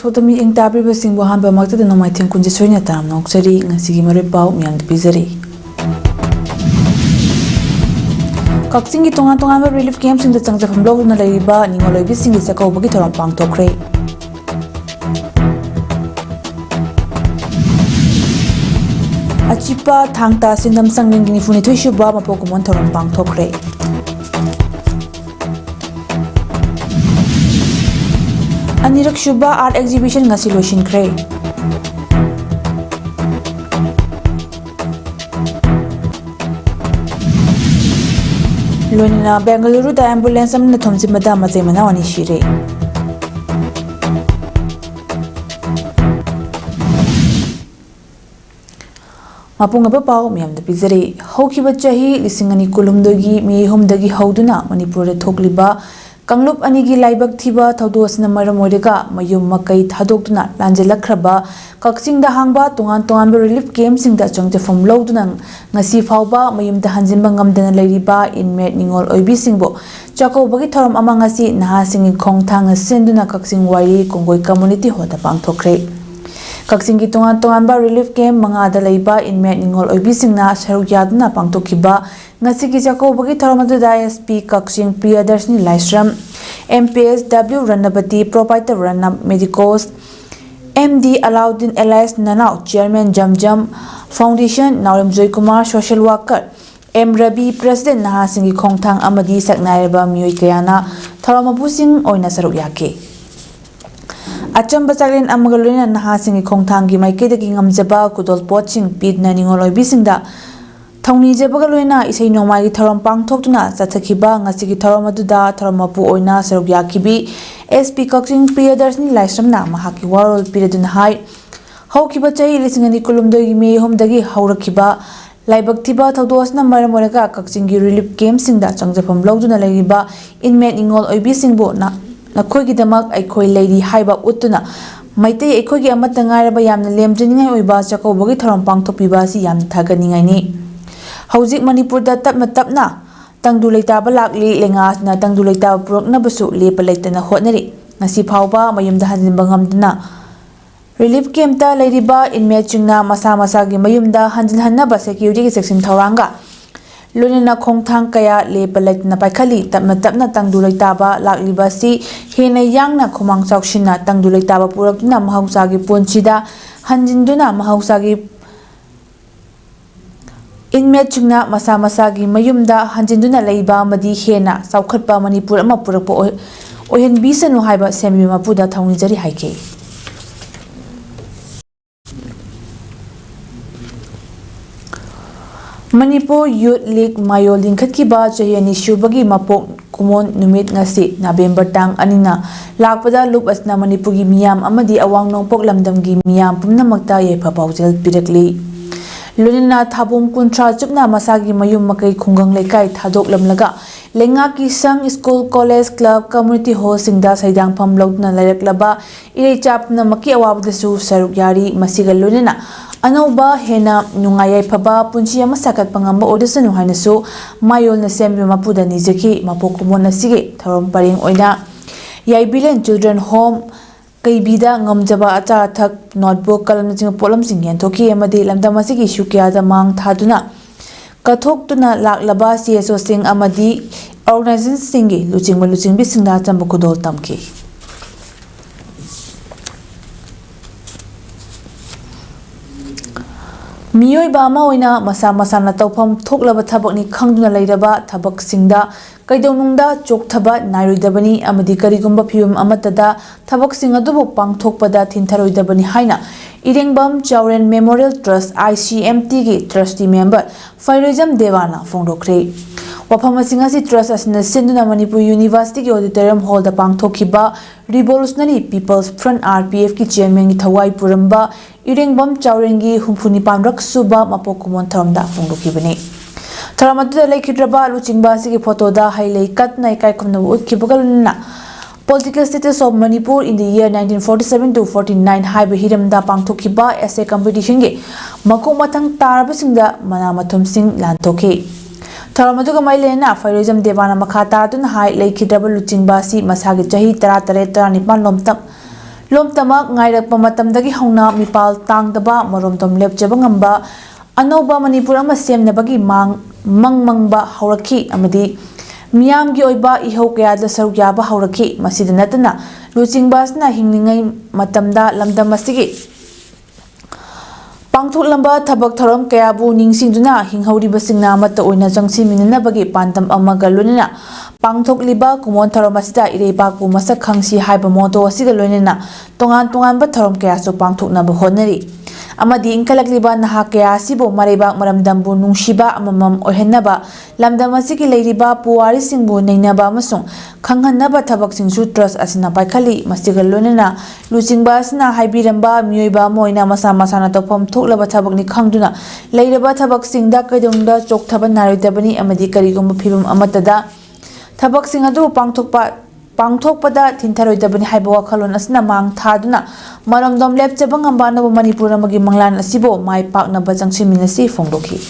Sotami ing tabi basing buhan ba magta no mai thing kunji soina tam nok sari ngasi mare pau myam pizari Kakching gi tonga tonga ba relief camp sing da changja pham lo na lai ba ningoloi bi sing gi sakau ba gi thoram pang thokre Achipa thangta sindam sangling ni funi thoishu ba ma pokumon thoram pang thokre Anirak Shubha Art Exhibition ngasi loishin kre. Loina Bengaluru da ambulance amna thomji mada majai mana wani shire. Mapunga ba pau miyam da pizari hoki bachahi lisingani kulumdogi mi homdagi hauduna Manipur da thokliba Kanglup anigi laibak thiba thaudos na maram oirega mayum makai thadokduna lanjelakraba Kakching da hangba tungan tungan relief camp sing da changte from loduna ngasi phawba mayum da hanjinba ngamdana leiriba inmate ningol oibi singbo chako bagi thoram ama ngasi naha singi khongthang senduna Kakching wari kongoi community hoda pangthokre Kakching gi tungan tungan ba relief camp manga da leiba inmate ningol oibi singna saruk yaduna pangtokhiba ngasi gi chako bagi thoram adu da SP Kakching Priyadarshini Laisram MPSW Ranabati Proprietor Ranab Medicos MD Alauddin Elias Nanau Chairman Jamjam Foundation Naurim Joy Kumar Social Worker M Rabi President Naha Singi Khongthang Amadi Saknairba Miyoi Kayana Thoramapu Sing Oina Saruk Yake Achamba Chaklen Amagaluna Naha Singi Khongthang Gi Maikeda Gi Ngamjaba Kudol Poching Pid Na Ningoloi Bisingda Thongni Jabagaloina isai nomai gi thoram pangthokna chathakhiba ngasi gi thoram aduda thoramapu oina saruk yakibi SP Kakching Priyadarshini Laisram na mahaki warol piredun hai haukiba chai lisingani kulumdoi gi me homdagi haurakhiba laibak thiba thaudos na maramorega Kakching gi relief camp singda changjafam logduna laiba inmate ingol oibi singbo na nakhoi gi damak aikoi leiri haiba utuna maitei aikoi gi amata ngairaba yamna lemjningai oiba chakau bagi thoram pangthopiba si yamna thaganingai ni Hauzik Manipur da tapna tapna tangdu leitaba lakli lengas na tangdu leitaba purakna basu lepa leitana hotnari ngasi phawba mayum da hanjinba ngamdana relief camp ta leiriba inmate chingna masa masa gi mayum da hanjin hannaba security gi section thawranga lonena khongthang kaya lepa leitana paikhali tapna tapna tangdu leitaba lakliba si hena yangna khomang chauksina tangdu leitaba purakna mahausa gi ponchida hanjinduna mahausa gi Inmate chungna masa masa gi mayumda hanjinduna leiba madi hena saukhatpa Manipur ama purakpa ohen bisanu haiba semi mapuda thongni jari haike Manipur Youth League Mayol Lingkhatkiba chayani shubagi mapok kumon numit ngasi November tang anina lakpada lup asna Manipur gi miyam amadi awang nongpok lamdam gi miyam pumnamakta yepa paujel pirakli Lunina Thabum Kuntra Chupna Masagi Mayum Makai Khungang Lekai Thadok Lamlaga Lenga Ki Sang School College Club Community Hall Singda Saidang Pham Logna Laraklaba Irei Chapna Maki Awabdasu Saruk Yari Masiga Lunina Anoba Hena Nungayai Phaba Punchi ama sakat pangamba odasanu hainasu Mayol na sembi mapuda nijaki mapokumon sige tharom paring oina Yaibilen Children Home Kaibida ngamjaba acha thak notebook kalam jing polam sing yan thoki amadi lamdam asigi shukya da mang thaduna kathok tuna laklaba CSO sing amadi organization singi luching bi singda chambu kudol tamki Miyoi Bama oina masa masa na tawpham thoklaba thabak ni khangduna leiraba thabak singda kaidonungda chokthaba nairoidabani amadi karigumba phibam amatada thabak sing adubu pangthokpada thintharoidabani haina Irengbam Chauren Memorial Trust ICMT gi trustee member Fairojam Devana fongdokre wafam asingasi trust asina sinduna Manipur University gi auditorium hall da pangthokhiba Revolutionary People's Front RPF ki chairman gi thawai puramba Irengbam Chauren gi humphuni pamrak suba mapokumon thamda fongdokibani Tharamatu Laikidraba Luchingba Sigi photo da highlight cut na ikai khumna utkibagalna Political status of Manipur in the year 1947 to 49 haiba hiramda pangthokhiba essay competition ge makong mathang tarbasingda manamathum sing lantokhe Tharamatu ga mailena Fairojam Devana makha taratun hai Laikidraba Luchingba si masagi chahi 13 19 lomtam Lomtamak ngairakpa matamdagi hauna mipal tangdaba maromdom lepjaba ngamba anauba Manipur ama semnabagi mangmangba hauraki amadi miyamgi oiba ihau kayada saruk yaba hauraki masida natana lucingbasna hingningai matamda lamdam asigi pangthoklamba thabak thorom kayabu ningsingduna hinghoribasingna amata oina jangsi minanabagi pandam amaga lonina pangthokliba kumon thorom asida ireibakbu masak khangsi haiba moto asiga lonina tongan ba thorom kayasu pangthoknaba honari amadi inkalakliba naha kaya sibo mareibak maramdambu nungshiba amamam oihennaba lamdam asigi leiriba puwari singbu neinaba amasung khanghanaba thabak singsu trust asina paikhali masiga lonina luchingba asina haibiramba miyoiba moina masa masana topom thoklaba thabakni khangduna leiraba thabak singda kaidongda chokthaba naroidabani amadi karigumba phibam amatada thabak sing adu pangthokpada thintaroidabani haiba wakhalon asina mang thaduna maromdom lepchaba ngamba na Manipur amagi manglan asibo mai paknaba jangsiminasi phongdokhi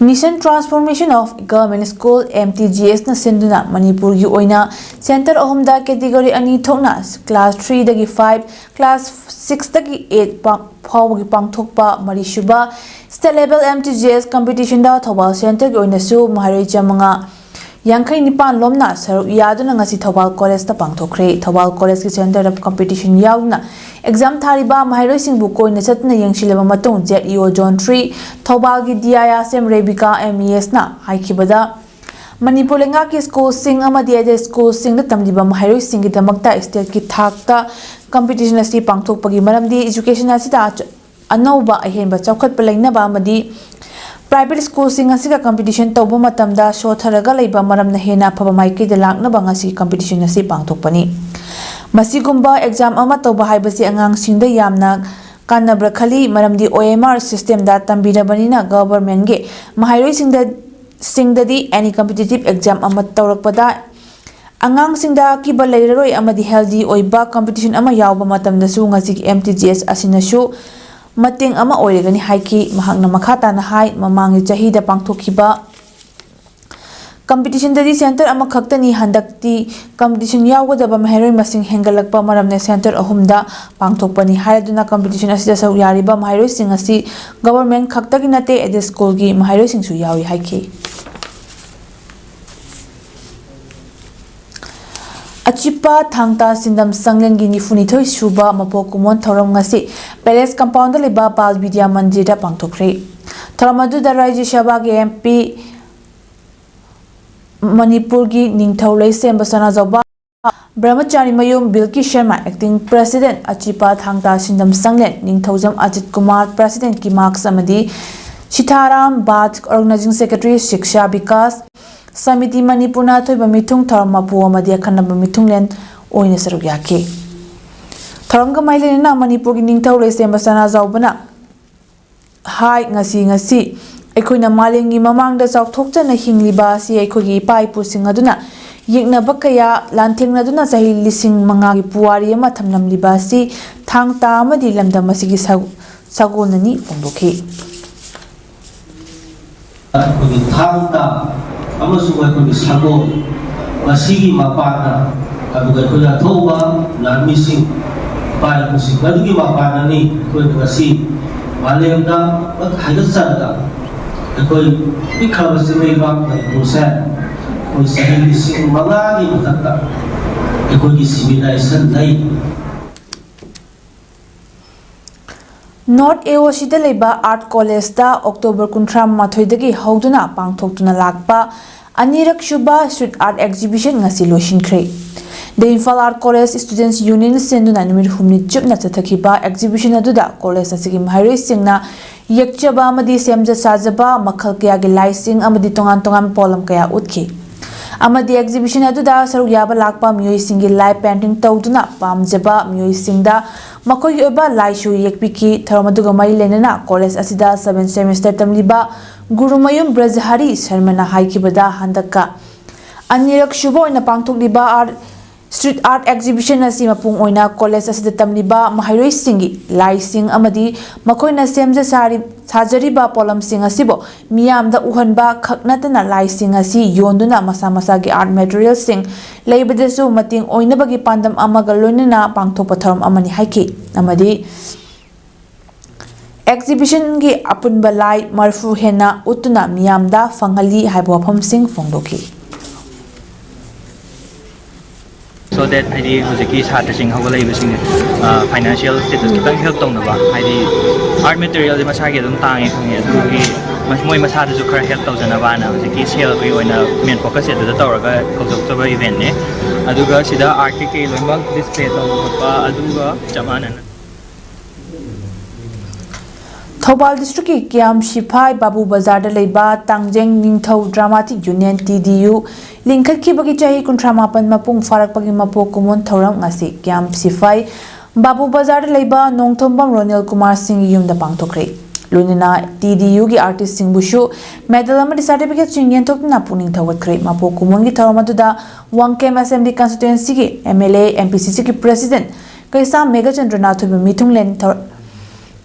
Mission Transformation of Government School MTGS na senduna Manipur gi oina center ahomda category ani thokna class 3 dagi 5 class 6 dagi 8 phawgi pangthokpa marishuba state level MTGS competition da Thobal center gi oina su maharoi jamanga yankai nipan lomna saru yaduna ngasi Thobal college ta pangthokre Thobal college ki center of competition yauna exam thariba maharoi singbu koina chatna yangsilaba matung ZEO Zone 3 Thobal gi Diaya Sem Rebika MES na haikibada Manipur lenga ki school sing amadi ade school sing da tamliba maharoi singi damakta state ki thakta competition asi pangthokpagi maramdi education asida anauba ahenba chawkhatpa lainaba amadi private school sing asiga competition tawba matamda shotharaga leiba maramna hena phaba maiki da laknaba ngasi competition asi pangthokpani masigumba exam ama tawba haibasi angang singda yamna kanabra khali maramdi OMR system da tambirabanina government ge mahairoi singdadi any competitive exam ama tawrakpada angang singda kiba leiroi amadi healthy oiba competition ama yawba matamda su ngasi MTGS asinasu mating ama oiregani haiki mahakna makhata na hai mamangi chahida pangthokhiba competition dadi center ama khaktani handakti competition yawgadaba maharoi masing hengalakpa maramne center ahumda pangthokpani haiduna competition asida sau yariba maharoi singasi government khaktagi nate ede school gi maharoi singsu yawi haiki Achipa thangta sindam sanglengi nifunithoi suba mapokumon thoram ngasi palace compound leba Bal Vidya Mandir da pangthokre thoramadu da Rajya Sabha ge MP Manipur gi ningthaulei semba sana jawba Brahmachari Mayum Bilki Sharma acting president Achipa thangta sindam sanglen ningthaujam Ajit Kumar president ki marks amadi Sitaram Bhat organizing secretary Shiksha Vikas Samiti Manipurna thoiba mithung tharmapu amadi akhanaba mithunglen oina saruk yake tharanga mailena Manipur gi ningthaulei semba sana jawbana hai ngasi aikoina malengi mamangda chawthokchana hingliba si aikogi paipu singaduna yeknaba kaya lanthengna chahi lising manga gi puwari ama thamnamliba si thangta amadi lamdam asigi sagonani phongdokhi aikogi thangta amasung aikogi sago masigi mapana abuga koya thoba lammising paipu sing badugi mapana ni koi ngasi malemda hagasarga koi ikhabasi meba musa koi sahi sing mangagi mutakta koi ki civilization dai North AOC da leba Art College da October 13 dagi hauduna pangthoktuna lakpa anirak shuba street art exhibition ngasi loisinkhre The Imphal Art College Students Union senduna numir humni chupna chathakiba exhibition aduda college asigi maharoi singna yakchaba amadi semja sajaba makhal kaya ge laising amadi tongan polam kaya utkhi amadi exhibition aduda saruk yaba lakpa miyoi singi live painting tawduna pamjaba miyoi singda makoi oba laishu yekpiki tharamaduga mai lenana college asida 7th semester tamliba Gurumayum Brajhari Sharmana haikibada handaka anirak shubo ina pangthokliba art Street art exhibition asi mapung oina college asida tamliba mahairoi singi lai sing amadi makoina semja sari sajari ba polam sing asibo miyam da uhanba khaknatana lai sing asi yonduna masa masa gi art material sing leibadesu mating oina bagi pandam amaga loinana pangthok patharam amani haiki amadi exhibition gi apunba lai marfu hena utuna miyam da fangali haibo pham sing phongdoki so that haidi hojiki chhatra sing hawala ibasing financial status kitang help tawnaba haidi art material masa gi dum tangi khangi adugi moi masa da khara help tawjanaba na hojiki sale gi oina main focus edu da tawraga kawjoktoba event ne aduga sida art ke loimak display tawba aduga chamana Thobal district ki Kiam Shiphai Babu Bazar da leiba Tangjeng Ningthau Dramatic Union TDU lingkhat ki bagi chahi kuntramapan mapung farak pagi mapo kumon thoram ngasi Kiam Shiphai Babu Bazar da leiba Nongthombam Ronel Kumar Singh yum da pangthokre lunina TDU ki artist Singh bushu medal amadi certificate sing yentok na puning thawat khre mapo kumon gi thoram adu da Wangkem Assembly constituency ki MLA MPCC ki president kaisa Mega Chandranath Mithunglen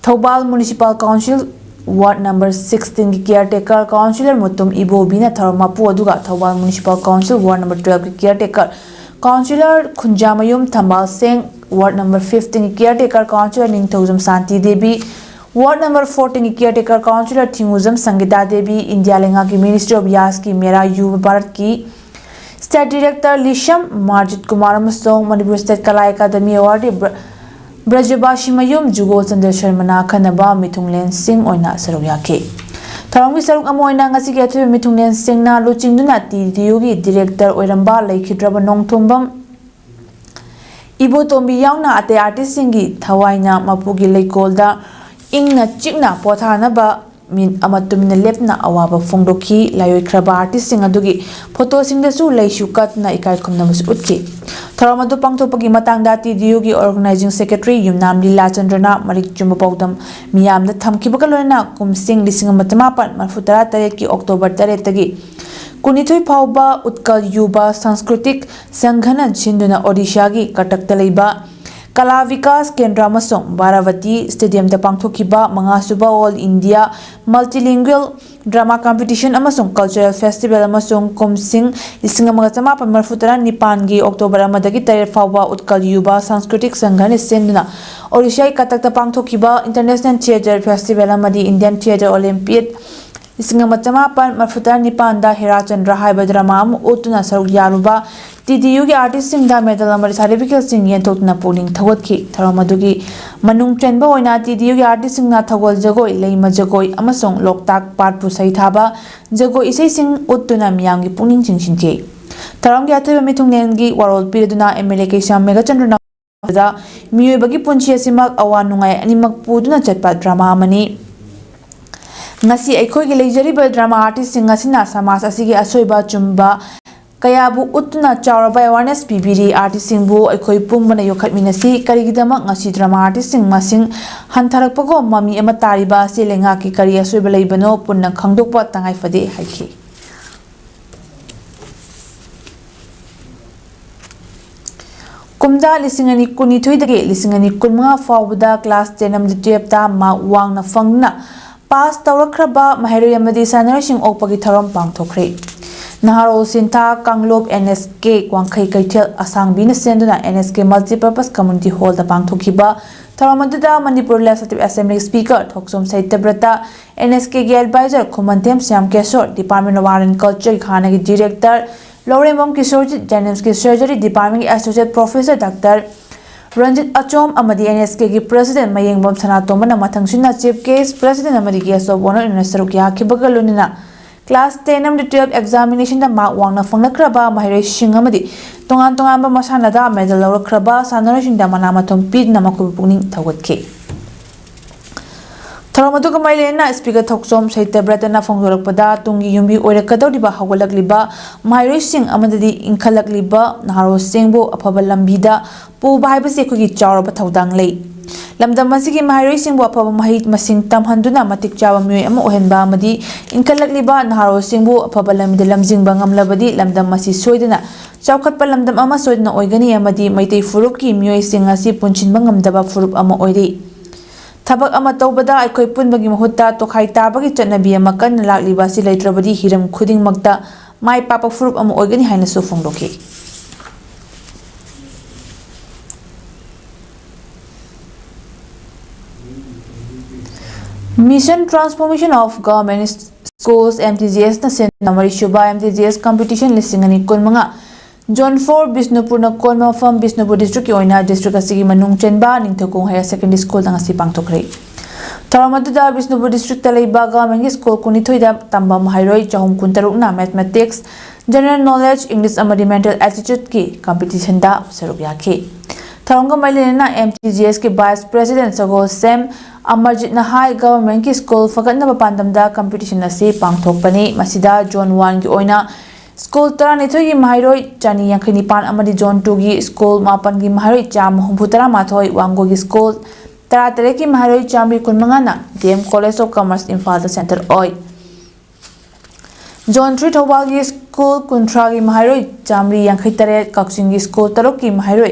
Thobal Municipal Council Ward number 16 ki caretaker councillor Mutum Ibo Bina Tharmapu aduga Thobal Municipal Council Ward number 12 ki caretaker councillor Khunjamayum Thambal Singh Ward number 15 ki caretaker councillor Ningthaujam Santi Devi Ward number 14 ki caretaker councillor Thinguzam Sangita Devi India Lenga ki Ministry of Yas ki Mera Yuva Bharat ki State Director Lisham Marjit Kumar Amasong Manipur State Kala Academy Award Brajabashi Mayum Jugo Chandra Sharmana Khanaba Mithunglen Singh oina saruk yake Tharong gi saruk amoina ngasi gi athu Mithunglen Singh na luchingduna TDU gi director oiramba laikhidraba Nongthombam Ibo Tombi yauna ate artist singi thawaina mapugi leikolda ingna chikna pothanaba min amatumna lepna awaba phongdoki layoi khraba artist sing adugi photo singdasu leisu katna ikai khumnamus utki Tharamadu pangthopagi matangda TDU gi organizing secretary Yumnam Lila Chandrana Marik Chumba PAODAM miyamda thamkibaga loina kumsing 1948 ki October 3 tagi kunithoi phauba utkal yuba sanskritik sanghana jinduna Odisha gi Katak ta leiba Kala Vikas Kendra Masong Baravati Stadium da pangthokiba mangasuba All India Multilingual Drama Competition amasong Cultural Festival amasong Kumsing 1949 gi October amadagi tarir fawba Utkal Yuba Sanskritik Sanghani senduna Odisha Katak ta pangthokiba International Theatre Festival amadi Indian Theatre Olympiad 1949 da Hera Chandra haiba drama am utuna saruk yaruba TDU gi artist sing da medal amari certificate sing yentokna polling thawat ki tharamadugi manung trenba oina TDU gi artist sing na thawal jagoi leima jagoi amasong loktak pat pu sai thaba jagoi isai sing utuna miyam gi puning chingsin ke tharam gi athe mithungnen gi warol pireduna MLA Kaisam Mega Chandra da miyoi bagi punchi asimak awan nungai animak puduna chatpa drama amani ngasi aikoi gi leijariba drama artist sing asina samas asigi asoiba chumba kayabu utna chawraba awareness pibiri artist singbu aikoi pumbana yokhatminasi karigidama ngasi drama artist sing masing hantarakpago mami ama tariba selenga ki kari asoiba leibano punna khangdokpa tangai fade haiki kumda lisingani kunithoi dage lisingani kunma fawda class 10 am 12 ta ma wangna fangna pass tawrakraba mahairoi amadi sanarasing okpagi tharam pangthokre Naharol Sinta Kanglop NSK Kwangkhai Kaithel Asangbina senduna NSK Multipurpose Community Hall da pangthokiba tharamadda Manipur Legislative Assembly Speaker Thoksom Saityabrata NSK gi advisor Khumantem Syam Keshor Department of Art and Culture Khana gi Director Lorembam Kishorji Dynamics ki Surgery Department gi Associate Professor Dr. Ranjit Achom amadi NSK gi President Mayengbam Sanatomana mathangsinna Chief Case President amadi Guest of Honor Minister ki hakibagalunina Class 10 am 12 examination da mark wangna fangnakraba mahirai sing amadi tongan tongan ba masana da medal lawrakraba sanarasing da manamathom pidna makubu pungning thawatke Tharamadu kamailena Speaker Thoksom Saityabrata na phongdorakpada tungi yumbi oirakadoriba hawalakliba mahirai sing amadi inkhalakliba naharo singbo afaba lambida puba haibase khogi chawraba thaudang lei lamdam asigi mahairoi singbu afaba mahi masing tamhanduna matik chawa myoi ama ohenba amadi inkalakliba naharo singbu afaba lamde lamjingba ngamlabadi lamdam masi soidana chawkhatpa lamdam ama soidana oigani amadi maitei furup ki myoi sing asi punchinba ngamdaba furup ama oiri Tabak ama taubada aikoi punbagi mahutta tokhai tabagi chatnabi ama kanna lakliba si leitrabadi hiram khuding magda mai papa furup ama oigani haina su phongdoki Mission Transformation of Government Schools MTGS na sen namari shuba MTGS competition lisingani kunmanga Zone 4 Bisnupur na konma from Bisnupur district ki oina district asigi manung chenba ningthokong higher secondary school tang asi pangthokre Taramatuda Bisnupur district talaiba government school kunithoida tamba mahairoi chahum kuntaruk na mathematics general knowledge English amadi mental attitude ki competition da saruk yakhi Tharanga mailena MTGS ke vice president Sagol Sem Amarjit Nahai government ki school fagatna pandamda competition asi pangthokpani masida zone 1 ki oina School tarani thogi mahairoi chani yankhini pan amadi zone 2 gi school mapan gi mahairoi cham humputara mathoi wango gi school tara tere ki mahairoi chambi kunmangana DM College of Commerce Imphal the center oi Zone 3 thobal gi school kuntra gi mahairoi chamri yankhai tare kaksing gi school tarok ki mahairoi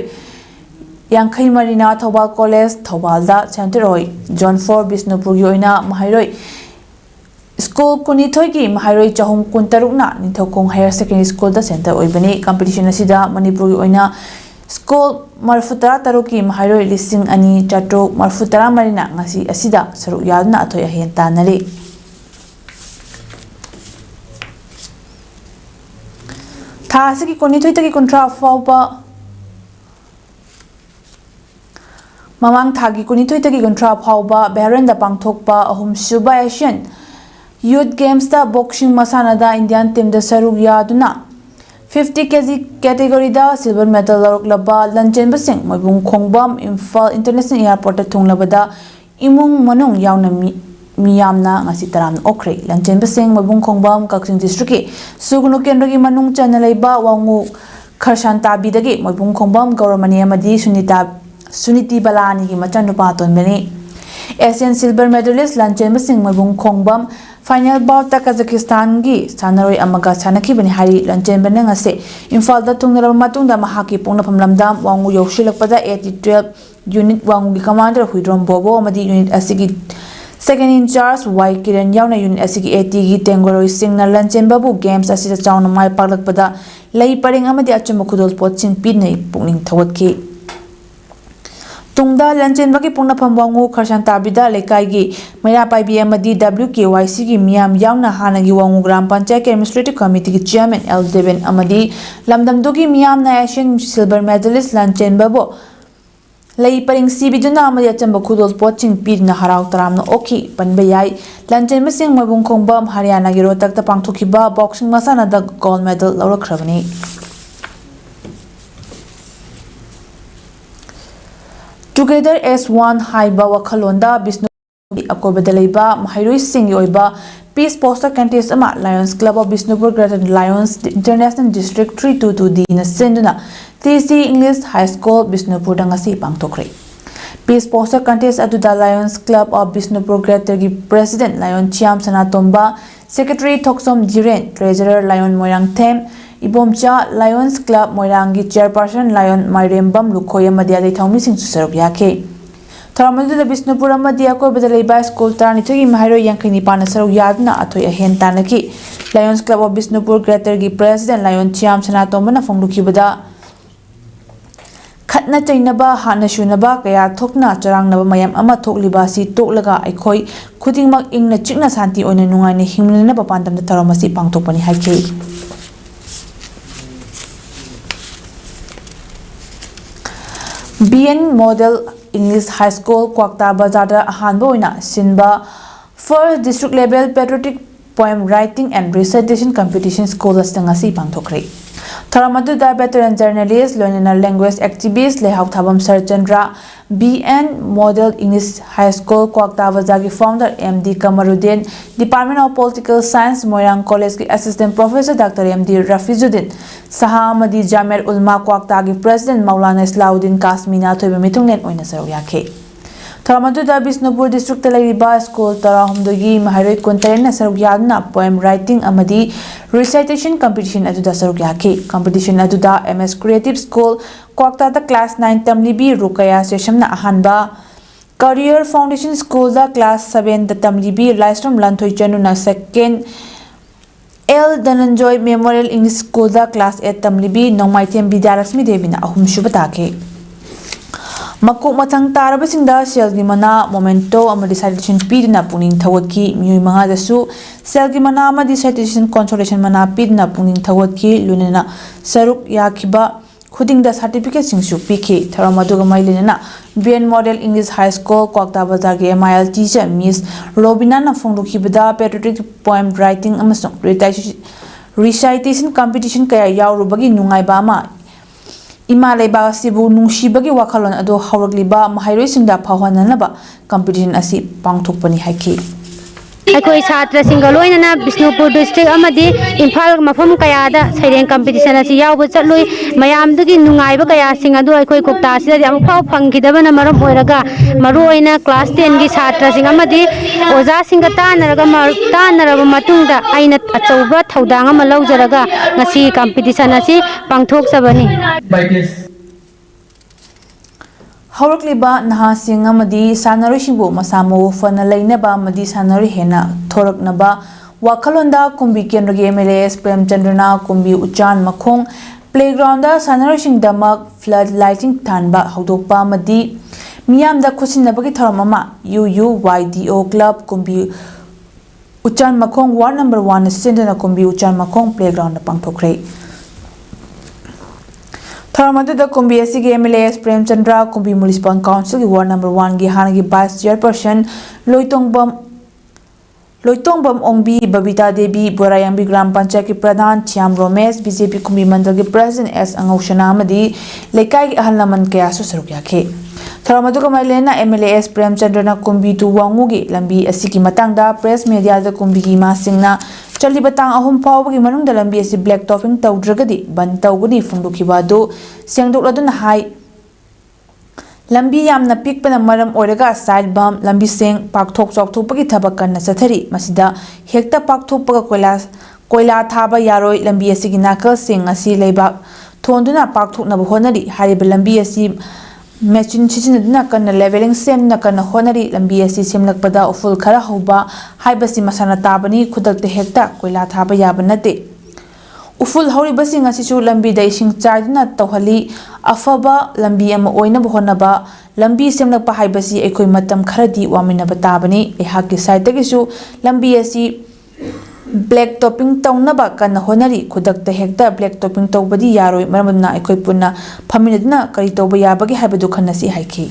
yankhai marina thobal college thobal da center oi Zone 4 Bisnupur gi oina mahairoi School kunithoi ki mahairoi chahum kuntarukna nithokong higher secondary school da center oibani competition asida Manipur gi oina school marfutara taruki mahairoi lising ani chatro marfutara marina ngasi asida saru yadna athoi ahen tanari tha asigi kunithoi tagi kontra fawba mamang thagi kunithoi tagi kontra fawba berenda pangthokpa ahum suba asian Youth Games da boxing masana da Indian team da saruk yaduna 50 kg category da silver medal lorklaba lanchen basing moibung khongbam Imphal International Airport da thunglabada imung manung yauna miyamna ngasi taram okre lanchen basing moibung khongbam kaksing district ki sugunu kendra gi manung chanalaiba wangu kharshan tabi dagi moibung khongbam gauramani amadi suniti balani gi machanupa tonbani Asian silver medalist lanchen basing moibung khongbam Final bout ta Kazakhstan gi sanaroi amaga sanaki bani hari lanchen banang ase Imphal da tungnara matungda mahaki pungna phamlamdam wangu yoshilakpada 812 unit wangu gi commander Huidrom Bobo amadi unit asigi second in charge Y Kiran yauna unit asigi 80 gi tengoroi singna lanchen babu games asida chauna mai paklakpada lei paring amadi achuma khudol poching pinai pungning thawatki Tungda lanchen bagi pungna phamwangu kharshan tabida lekai gi mera pai bi amadi WKYC gi miyam yauna hana gi wangu gram panchayat administrative committee gi chairman L7 amadi lamdam dugi miyam na Asian silver medalist lanchen babo lei paring sibiduna amadi achamba khudol poching pidna harau taramna okhi panbe yai lanchen masing mabung khongbam Haryana gi rotak ta pangthokiba boxing masana da gold medal lawrakhrabani Together as one haiba wakhalonda Bisnu akobada leiba mahairoi singi oiba peace poster contest ama Lions Club of Bisnupur Greater Lions International District 322D na senduna TC English High School Bisnupur dangasi pangtokre peace poster contest aduda Lions Club of Bisnupur Greater gi President Lion Chiam Sanatomba Secretary Thoksom Jiren Treasurer Lion Moirang Them Ibomcha Lions Club Moirangi Chairperson Lion Mairembam Lukhoya Madia de Thomi Sing Susaruk Yake. Tharamaldu da Bisnupur Madia ko badalaiba school tarani thogi mahairo yankhini pana saruk yadna athoi ahen tanaki Lions Club of Bisnupur Greater gi President Lion Chiam Sanatomba na phongdukibada khatna chainaba hana shunaba kaya thokna charangnaba mayam ama thokliba si toklaga aikhoi khudingmak ingna chikna santi oina nungaine himlina papandam da taramasi pangthokpani haike BN Model English High School Kwakta Bazar Ahanba oina sinba first district level patriotic poem writing and recitation competition school astangasi pangthokre Tharamadu da veteran journalist Loinana language activist Lehau Thabam Sir Chandra BN Model English High School Kwakta Bazar ki founder MD Kamaruddin Department of Political Science Moirang College ki assistant professor Dr. MD Rafizuddin Saha Amadi Jamir Ulma Kwakta ki president Maulana Islauddin Kasmina thoiba mithunglen oina saruk yakhe ꯊꯧꯔꯝ ꯑꯗꯨꯗ Bishnupur district ꯂꯩꯔꯤꯕ school 13ꯒꯤ ꯃꯍꯩꯔꯣꯏ 13ꯅ ꯁꯔꯨꯛ ꯌꯥꯗꯨꯅ poem writing ꯑꯃꯗꯤ recitation competition ꯑꯗꯨꯗ ꯁꯔꯨꯛ ꯌꯥꯈꯤ꯫ Competition ꯑꯗꯨꯗ MS ꯀ꯭ꯔꯤꯌꯦꯇꯤꯚ ꯁ꯭ꯀꯨꯜ ꯀ꯭ꯋꯥꯛꯇꯥꯗ ꯀ꯭ꯂꯥꯁ 9 ꯇꯝꯂꯤꯕꯤ ꯔꯨꯀꯌꯥ ꯁꯦꯁꯝꯅ ꯑꯍꯥꯟꯕ, ꯀꯔꯤꯌꯔ ꯐꯥꯎꯟꯗꯦꯁꯟ ꯁ꯭ꯀꯨꯜꯗ ꯀ꯭ꯂꯥꯁ 7ꯗ ꯇꯝꯂꯤꯕꯤ ꯂꯥꯏꯁ꯭ꯔꯝ ꯂꯥꯟꯊꯣꯏ ꯆꯅꯨꯅ ꯁꯦꯀꯦꯟ, L. Dhananjoy Memorial English Schoolda Class 8 tamlibi Nongmaithem Bidyalakshmi Devina ahumshuba take. Makuk mathang tarabasingda selgi mana momento amadi citation pidna puning thawatki miyoi mangadasu selgi mana amadi citation consolation mana pidna puning thawatki lunena saruk yakhiba khudingda certificate singsu piki. Tharam aduga mailena BN Model English High School Kwakta Bazar gi MIL teacher Miss Robina na phongdukhibada patriotic poem writing amasung recitation competition kaya yaurubagi nungaiba ama ima leiba sibu nungsibagi wakhalon ado hawragliba mahairoisingda phawhananaba competition asi pangthokpani haiki. अखोई छात्र सिंगलोइना Bishnupur district अमदी Imphal मफम कयादा सैरें competition असि यावब चलुई मयामदगी नुंगाइबा कया सिंग अदु अखोई कुक्ता सिदा याम फाव फंगिदबना मरम ओइरगा मरुओइना class 10 गी छात्र सिंग अमदी ओजा सिंग तानरबा मतुंगदा आइना अचौबा थौदांग अमा लौजरगा ngasi कंपटीशन असि पांगथोकसबनी। Haurakliba nahasing amadi sanaroisingbu masamo fana lainaba amadi sanari hena thoraknaba wakhalonda kumbi kendragi MLS Premchandrana kumbi uchan makhong playgrounda sanaroisingdamak flood lighting thanba haudokpa amadi miyamda khusinabagi thoramama UUYDO club kumbi uchan makhong ward number 1 sendana kumbi uchan makhong playground pangthokre. Tharamadu Kumbi SG MLS Premchandra Kumbi Municipal Council Ward number 1 gi hanagi Vice Chairperson Loitongbam Ongbi Babita Devi Borayambi Gram Panchayat ki Pradhan Chiam Romesh BJP Kumbi Mandal ki President S Angaushana amadi Lekai ki ahal laman kaya su saruk yakhe. Tharamadu Kamailena MLS Premchandra na Kumbi tu wangu gi lambi asiki matangda press media da Kumbi gi masingna Chali batang ahum pawagi manung dalam biasi black topping taudragadi ban taugudi phungdukibadu sengdokladuna hai lambi yamna pikpana maram oiraga side bump lambi seng pakthok chokthokpagi thabak kanna chathari masida hekta pakthokpaga koila thaba yaroi lambi asigi nakal seng asi leibak thonduna pakthoknaba honari hariba lambi asi Machine Chichinaduna kana leveling sem na kana honari lambi asi semlakpada uful khara hoba haibasi masana tabani khudakte hekta koila thaba yabanate uful hori basing asisu lambi da ising chaiduna tawhali afaba lambi ama oina bohonaba lambi semlakpa haibasi ekoi matam kharadi waminaba tabani ehaki side tagisu lambi asi black topping taunaba kana honari khudakta hekta black topping tawbadi yaroi maramna ekoi punna phaminaduna kari tawba yabagi haibadu khanasi haiki.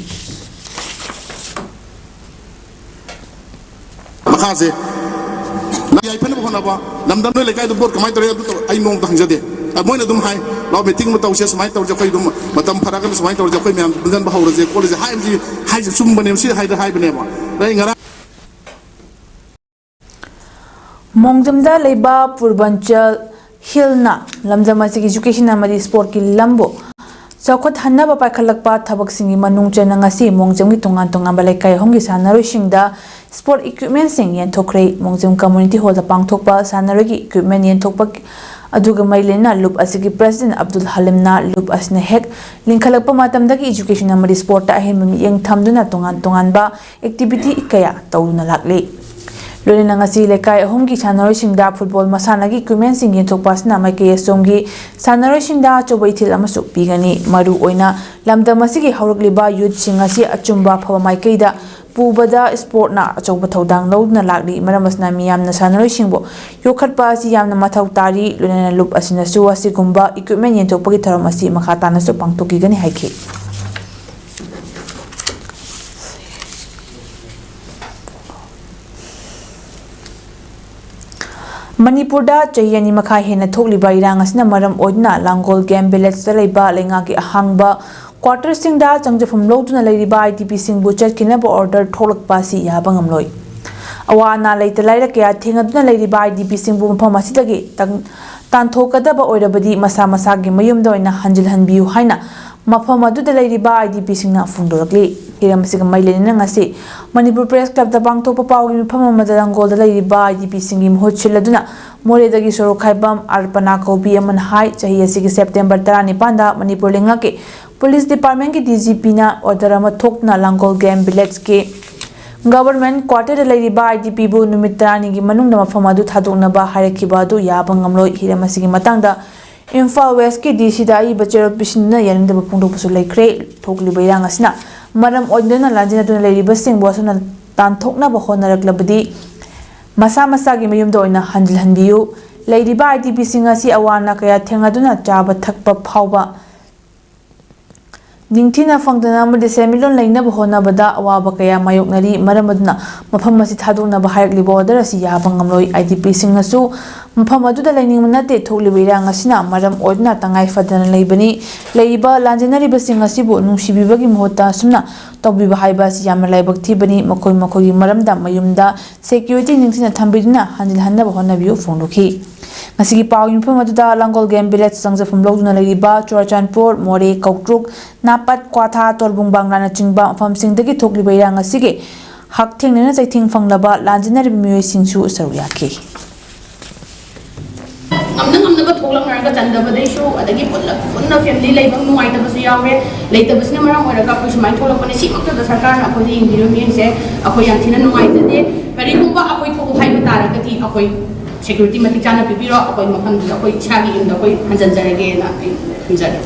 Makase na yai phana bhona ba namdam le lekai du bor kamai tore du ai nong dang jade moina dum hai law meeting mu tawse smai tawje khoi dum matam pharagan smai tawje khoi myam bundan ba hawre je college hai sum bane si hai bane ba dai ngara Mongjamda leiba Purbanchal Hillna lamjamasi education amadi sport ki lambo chakhot hanaba paikhalakpa thabak singi manung chena ngasi mongjamgi tongan balai kai hongi sanaroi singda sport equipment sing yen thokre mongjam community hall da pangthokpa sanaroi gi equipment yen thokpa aduga mailena loop asigi president Abdul Halimna loop asna hek linkhalakpa matamdagi education amadi sport ta ahem yeng thamduna tongan ba activity ikaya tawuna lakle. Lorena ngasi lekai ahumgi sanaroi singda football masanagi equipment sing yenthokpasna maike somgi sanaroi singda chobaithil amasu pigani maru oina lamdamasigi haurakliba youth singasi achumba phaba maikeida pubada sport na achoba thodang lodna lagli maramasna miyamna sanaroi singbo yokhatpa asi yamna mathau tari lorena loop asina su asigumba equipment yenthokpagi tharam asi makhatana su pangtokigani haiki. Manipur da chayani makha hena thokliba irang asna maram oidna Langol Game Village salaiba lenga ki ahangba quarter singda changjafum loduna leiriba IDP singbu chatkinaba order tholakpa si yabangam loi awana leita laira kya thingaduna leiriba IDP singbu mafam asidagi tanthokadaba oirabadi masa gi mayumda oina hanjil hanbiu haina mafam aduda leiriba IDP singna phungdorakli हिरम सिग मैलेन ngasi Manipur Press Club da bangtokpa pawgi mifam amada Angolda laiba IDP singi mhut chiladuna Moredagi Soro Khaibam Arpana Kobi aman hai chahi asigi September 19 da Manipur lengake Police Department ki DGP na order ama thokna Langol Game Village ke Government quarter laiba IDP bu numit 30 gi manung na mafam adu thadokna ba harakhiba adu yabang amloi hiram asigi matangda Imphal West ki DC da I bachero pisna yanda pungdok pusu laikre thokli bairang asna maram oidna lanjina tuna laiba sing bosuna tan thokna ba honaraklabadi masa masa gi mayum do ina hanjil hanbiyu laiba IDP singa si awana kaya thengaduna chaba thakpa phawba Ningthina fangdana amadi semilon laina ba honabada awaba kaya mayoknari maram aduna mafam asi thadokna ba harakli border asi yabang amloi IDP singasu mafam aduda laining manate thokli beirang asina maram oidna tangai fadana leibani leiba lanjinari ba singasibu nungsibibagi mohota sumna tawbiba haiba asi yamna laibak thibani makoi makoi maramda mayumda security ningthina thambiduna hanjil hanna ba honabiu phongdoki Masigi pau info maduda Langol Game Village sangza phumloguna laiba Churachandpur More Kautruk Napat Kwatha Tolbung Banglana chingba pham singdagi thokli beirang asige hak thengnena chaithing fanglaba lanjinari miyoi singsu saruyaki ngamna ba tholang ngarga chandaba deishu adagi punna family laibang nuai tabasu yawe leitabasna maram oraga ko sumai tholapone simakta da sarkar na khodi ingiro miense akoi yanthina nuai tade kari kumba akoi thoku haiba taragati akoi security matik chana pipiro akoi mafam da akoi chagi inda akoi hanjanjarage na pinjare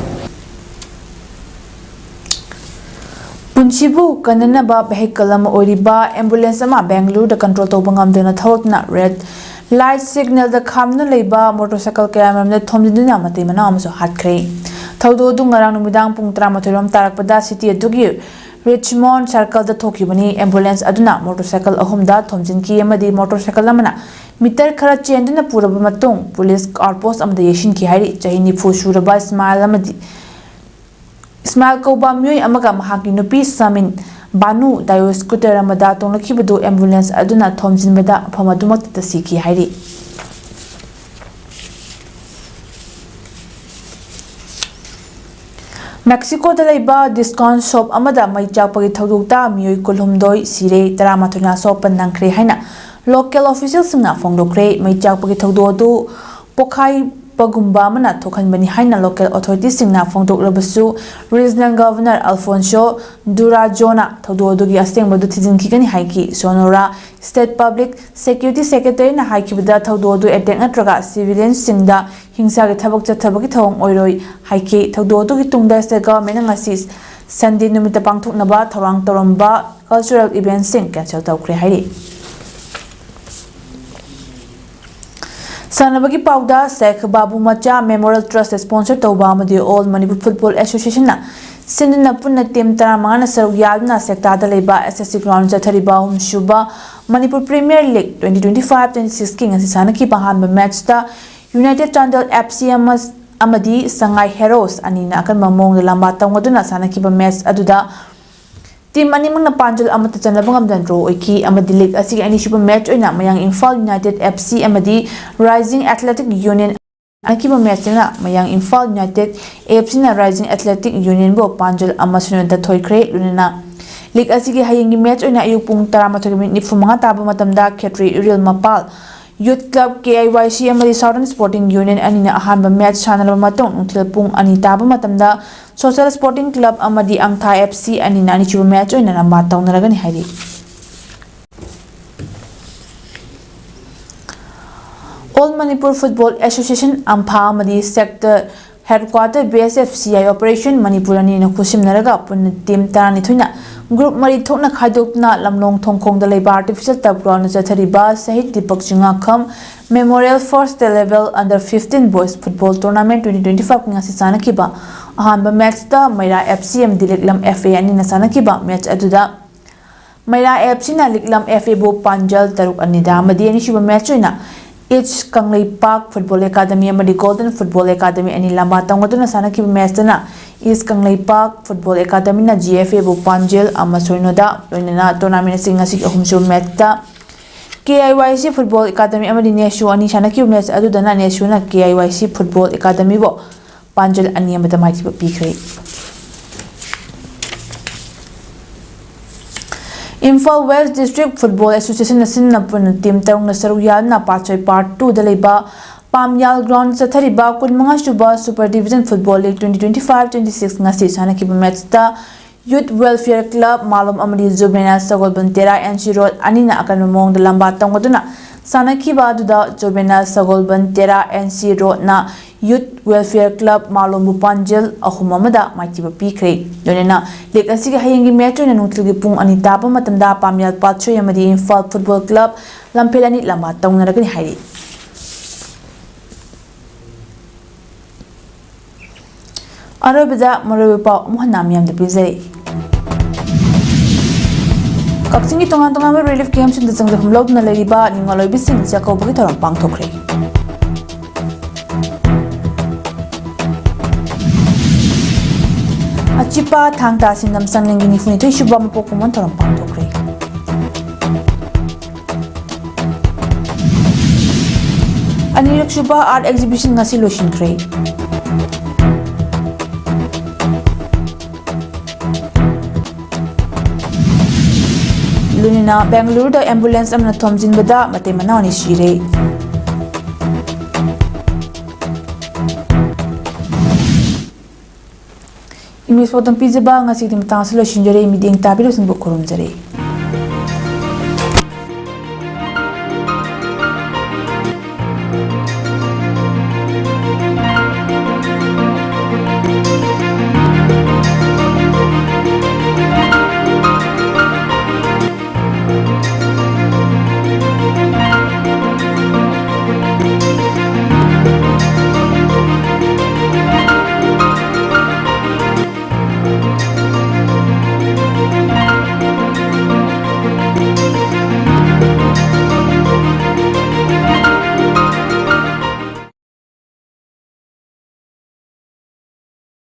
Punchibu kananaba vehicle ama oriba ambulance ama Bangalore da control tawba ngamdena thawtna red light signal da khamna leiba motorcycle camera na thomdina mate mana amso hatkre thawdo du ngarang numidang pung 13 rom tarakpada city adugi Richmond circle da thokibani ambulance aduna motorcycle ahumda thomjinki amadi motorcycle amana meter khara chenduna puraba matung police outpost amda yeshin ki hairi chahini fusuraba smile amadi Ismail Koba Mui Amaga Mahaki Nupi Samin Banu Dayo Scooter Amada Tonglakibadu ambulance aduna Thomjin Bada Pamadumak Tasiki Hairi Mexico da laiba discount shop amada mai chakpagi thodukta mioi kulhumdoi sire 13 na sopan nangkhre haina local officials singna phongdokre mai chakpagi thododu pokhai Pagumba mana thokhanbani haina local authorities singna phongdoklabasu regional governor Alfonso Durajona thododugi asengbodu thijinkhigani haiki Sonora state public security secretary na haikibada thododu attack natraga civilians singda hingsa ge thabak chathabagi thong oiroi haiki thododugi tungda state government ngasi Sunday numita pangthoknaba thorang toromba cultural events sing cancel tawkre hairi Sanabagi Pauda Sheikh Babu Macha Memorial Trust sponsor tawba amadi All Manipur Football Association na sinna punna team taramana saruyadna sekta da leba SSC ground chathariba humshuba Manipur Premier League 2025-26 king asisana ki bahan match ta United Chandel FC amadi Sangai Heroes anina akan mamong lamba tawduna sana ki match aduda Team animang na panjol amata chanlabang amdan draw oiki amadi league asig ani super match oina mayang Imphal United FC amadi Rising Athletic Union akiba match na mayang Imphal United AFC na Rising Athletic Union bo panjol amasunod da thoikre lunana league asig hayengi match oina ayuk pung 13:05 taba matamda Khetri Real Mapal Youth Club KIYC amadi Southern Sporting Union anina ahanba match sanalaba matong nungthil pung ani taba matamda Social Sporting Club amadi Angtha FC anina ani chuba match oina namba tawnaragani hairi All Manipur Football Association Ampha amadi sector headquarter BSF CI operation Manipur ani na khusim naraga pun team tarani thuina group mari thokna khaidokna lamlong thongkhong da leiba artificial tabground chathariba Sahid Deepak Chinga Kham Memorial First Level Under 15 Boys Football Tournament 2025 ngasi sana kiba ahanba match ta Maira FCM Diliklam FA ani na sana kiba match aduda Maira FC na Liklam FA bo Panjal taruk anida amadi ani shuba match oina H Kanglei Park Football Academy amadi Golden Football Academy ani lamba tangwaduna sana kiba match na East Kanglei Park Football Academy na GFA bo Panjal amasoinoda loinana tournament singasi ahumsu match ta KIYC Football Academy amadi Neshu ani sana kiba match adudana Neshu na KIYC Football Academy bo Panjal ani amata mai pikre Imphal West District Football Association asinna pun team tarung na saruya na Pachoi Part 2 da leiba Pamyal Ground chathariba 15 suba Super Division Football League 2025-26 ngasi sanakiba match ta Youth Welfare Club Malum Amadi Juvenile Sagolban Tera NC Road anina akan mong da lamba tangwaduna sanakiba duda Juvenile Sagolban Tera NC Road na Youth Welfare Club Malum Bupanjil ahumamada maitiba pikre donena leg asigi hayengi match na nungtligi pung ani tapa matamda Pamyal Pachoi amadi Imphal Football Club lampelani lamba tangnaragani hairi Arabida Marawipa Muhanamiam the Pizari Kaksingi Tonga relief camps in the Sangha from Lobna Ladiba, Ningalo Bissing, Jacob Vitor and Pang Tokre. Achipa Tangta Sindam Sanlingini Funito Shubam Pokemon Toram Pang Tokre. Anirak Shuba Art Exhibition Nasiloshin Crate. Lunina Bangalore da ambulance amna thomjin bada mate manawni shire English podam pizza ba ngasi tim tanslo shinjare miding tabiro singbo korum jare